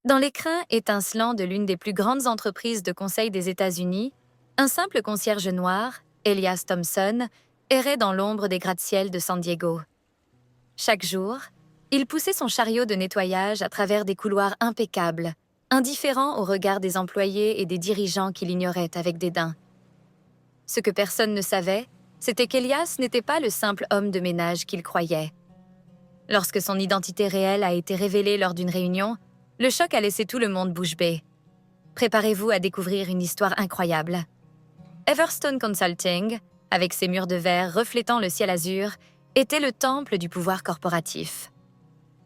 Dans l'écrin étincelant de l'une des plus grandes entreprises de conseil des États-Unis, un simple concierge noir, Elias Thompson, errait dans l'ombre des gratte-ciel de San Diego. Chaque jour, il poussait son chariot de nettoyage à travers des couloirs impeccables, indifférent au regard des employés et des dirigeants qui l'ignoraient avec dédain. Ce que personne ne savait, c'était qu'Elias n'était pas le simple homme de ménage qu'il croyait. Lorsque son identité réelle a été révélée lors d'une réunion, le choc a laissé tout le monde bouche bée. Préparez-vous à découvrir une histoire incroyable. Everstone Consulting, avec ses murs de verre reflétant le ciel azur, était le temple du pouvoir corporatif.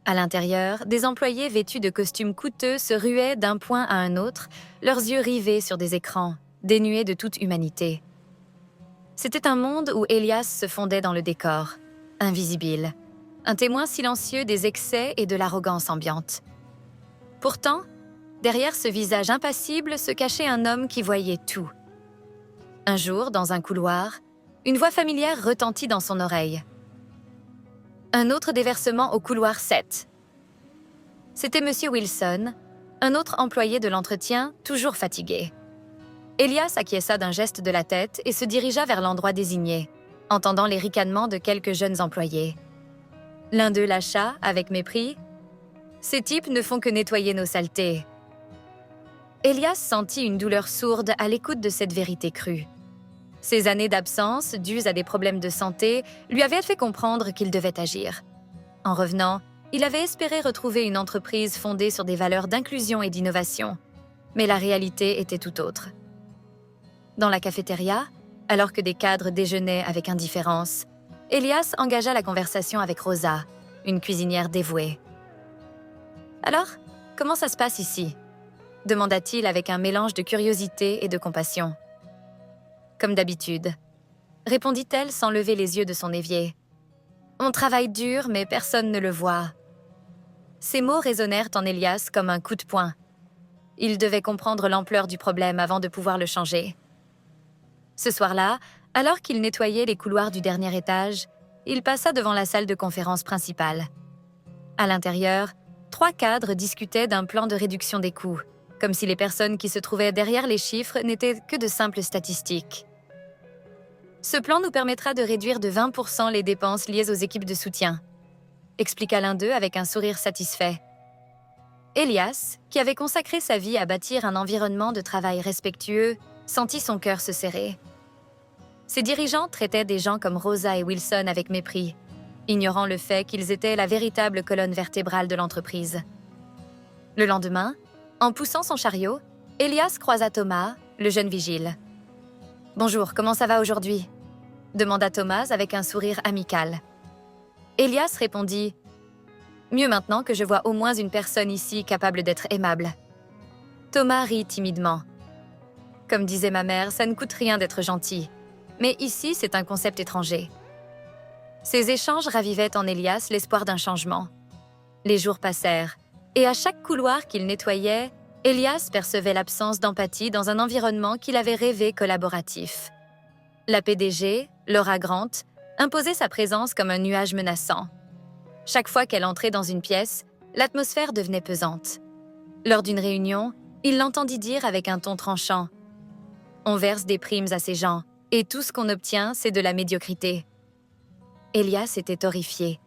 À l'intérieur, des employés vêtus de costumes coûteux se ruaient d'un point à un autre, leurs yeux rivés sur des écrans, dénués de toute humanité. C'était un monde où Elias se fondait dans le décor, invisible, un témoin silencieux des excès et de l'arrogance ambiante. Pourtant, derrière ce visage impassible se cachait un homme qui voyait tout. Un jour, dans un couloir, une voix familière retentit dans son oreille. Un autre déversement au couloir 7. C'était M. Wilson, un autre employé de l'entretien, toujours fatigué. Elias acquiesça d'un geste de la tête et se dirigea vers l'endroit désigné, entendant les ricanements de quelques jeunes employés. L'un d'eux lâcha, avec mépris, « Ces types ne font que nettoyer nos saletés. » Elias sentit une douleur sourde à l'écoute de cette vérité crue. Ses années d'absence, dues à des problèmes de santé, lui avaient fait comprendre qu'il devait agir. En revenant, il avait espéré retrouver une entreprise fondée sur des valeurs d'inclusion et d'innovation. Mais la réalité était tout autre. Dans la cafétéria, alors que des cadres déjeunaient avec indifférence, Elias engagea la conversation avec Rosa, une cuisinière dévouée. « Alors, comment ça se passe ici ?» demanda-t-il avec un mélange de curiosité et de compassion. « Comme d'habitude », répondit-elle sans lever les yeux de son évier. « On travaille dur, mais personne ne le voit. » Ces mots résonnèrent en Elias comme un coup de poing. Il devait comprendre l'ampleur du problème avant de pouvoir le changer. Ce soir-là, alors qu'il nettoyait les couloirs du dernier étage, il passa devant la salle de conférence principale. À l'intérieur, 3 cadres discutaient d'un plan de réduction des coûts, comme si les personnes qui se trouvaient derrière les chiffres n'étaient que de simples statistiques. Ce plan nous permettra de réduire de 20% les dépenses liées aux équipes de soutien, expliqua l'un d'eux avec un sourire satisfait. Elias, qui avait consacré sa vie à bâtir un environnement de travail respectueux, sentit son cœur se serrer. Ses dirigeants traitaient des gens comme Rosa et Wilson avec mépris, ignorant le fait qu'ils étaient la véritable colonne vertébrale de l'entreprise. Le lendemain, en poussant son chariot, Elias croisa Thomas, le jeune vigile. « Bonjour, comment ça va aujourd'hui ?» demanda Thomas avec un sourire amical. Elias répondit « Mieux maintenant que je vois au moins une personne ici capable d'être aimable. » Thomas rit timidement. « Comme disait ma mère, ça ne coûte rien d'être gentil. Mais ici, c'est un concept étranger. » Ces échanges ravivaient en Elias l'espoir d'un changement. Les jours passèrent, et à chaque couloir qu'il nettoyait, Elias percevait l'absence d'empathie dans un environnement qu'il avait rêvé collaboratif. La PDG, Laura Grant, imposait sa présence comme un nuage menaçant. Chaque fois qu'elle entrait dans une pièce, l'atmosphère devenait pesante. Lors d'une réunion, il l'entendit dire avec un ton tranchant « On verse des primes à ces gens, et tout ce qu'on obtient, c'est de la médiocrité. » Elias était horrifié.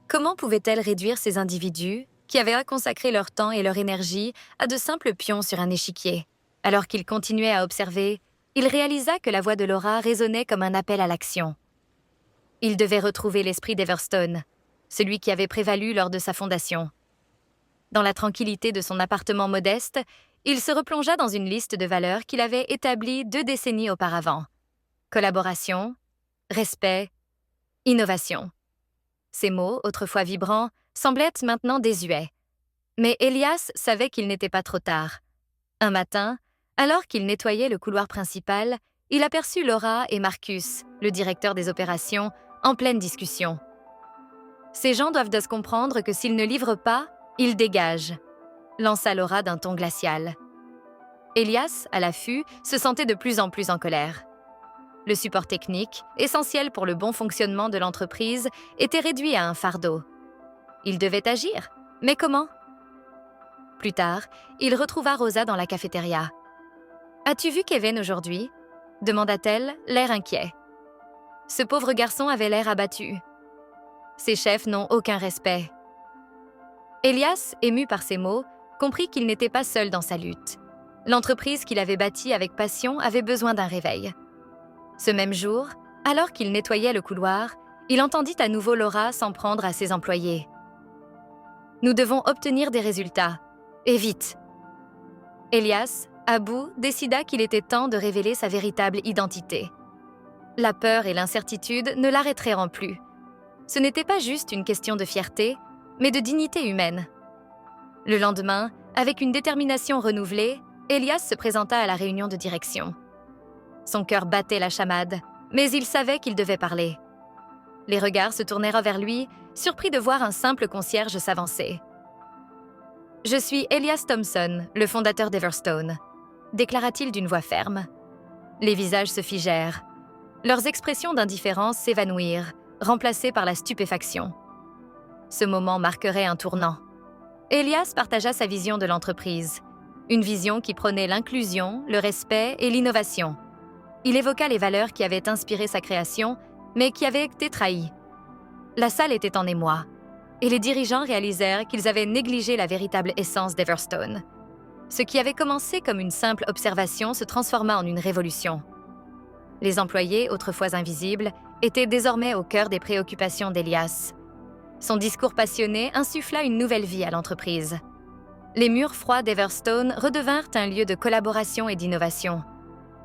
Comment pouvait-elle réduire ces individus, qui avaient consacré leur temps et leur énergie à de simples pions sur un échiquier? Alors qu'il continuait à observer, il réalisa que la voix de Laura résonnait comme un appel à l'action. Il devait retrouver l'esprit d'Everstone, celui qui avait prévalu lors de sa fondation. Dans la tranquillité de son appartement modeste, il se replongea dans une liste de valeurs qu'il avait établie 2 décennies auparavant. Collaboration, respect, innovation. Ces mots, autrefois vibrants, semblaient maintenant désuets. Mais Elias savait qu'il n'était pas trop tard. Un matin, alors qu'il nettoyait le couloir principal, il aperçut Laura et Marcus, le directeur des opérations, en pleine discussion. « Ces gens doivent se comprendre que s'ils ne livrent pas, ils dégagent », lança Laura d'un ton glacial. Elias, à l'affût, se sentait de plus en plus en colère. Le support technique, essentiel pour le bon fonctionnement de l'entreprise, était réduit à un fardeau. Il devait agir, mais comment ? Plus tard, il retrouva Rosa dans la cafétéria. « As-tu vu Kevin aujourd'hui » demanda-t-elle, l'air inquiet. Ce pauvre garçon avait l'air abattu. Ses chefs n'ont aucun respect. Elias, ému par ces mots, comprit qu'il n'était pas seul dans sa lutte. L'entreprise qu'il avait bâtie avec passion avait besoin d'un réveil. Ce même jour, alors qu'il nettoyait le couloir, il entendit à nouveau Laura s'en prendre à ses employés. « Nous devons obtenir des résultats, et vite !» Elias, à bout, décida qu'il était temps de révéler sa véritable identité. La peur et l'incertitude ne l'arrêteront plus. Ce n'était pas juste une question de fierté, mais de dignité humaine. Le lendemain, avec une détermination renouvelée, Elias se présenta à la réunion de direction. Son cœur battait la chamade, mais il savait qu'il devait parler. Les regards se tournèrent vers lui, surpris de voir un simple concierge s'avancer. « Je suis Elias Thompson, le fondateur d'Everstone », déclara-t-il d'une voix ferme. Les visages se figèrent. Leurs expressions d'indifférence s'évanouirent, remplacées par la stupéfaction. Ce moment marquerait un tournant. Elias partagea sa vision de l'entreprise, une vision qui prônait l'inclusion, le respect et l'innovation. Il évoqua les valeurs qui avaient inspiré sa création, mais qui avaient été trahies. La salle était en émoi, et les dirigeants réalisèrent qu'ils avaient négligé la véritable essence d'Everstone. Ce qui avait commencé comme une simple observation se transforma en une révolution. Les employés, autrefois invisibles, étaient désormais au cœur des préoccupations d'Elias. Son discours passionné insuffla une nouvelle vie à l'entreprise. Les murs froids d'Everstone redevinrent un lieu de collaboration et d'innovation.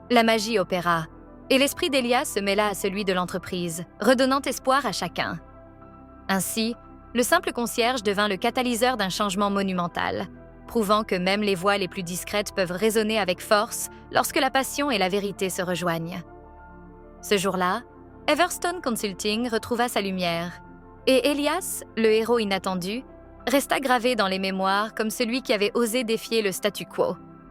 La magie opéra, et l'esprit d'Elias se mêla à celui de l'entreprise, redonnant espoir à chacun. Ainsi, le simple concierge devint le catalyseur d'un changement monumental, prouvant que même les voix les plus discrètes peuvent résonner avec force lorsque la passion et la vérité se rejoignent. Ce jour-là, Everstone Consulting retrouva sa lumière, et Elias, le héros inattendu, resta gravé dans les mémoires comme celui qui avait osé défier le statu quo.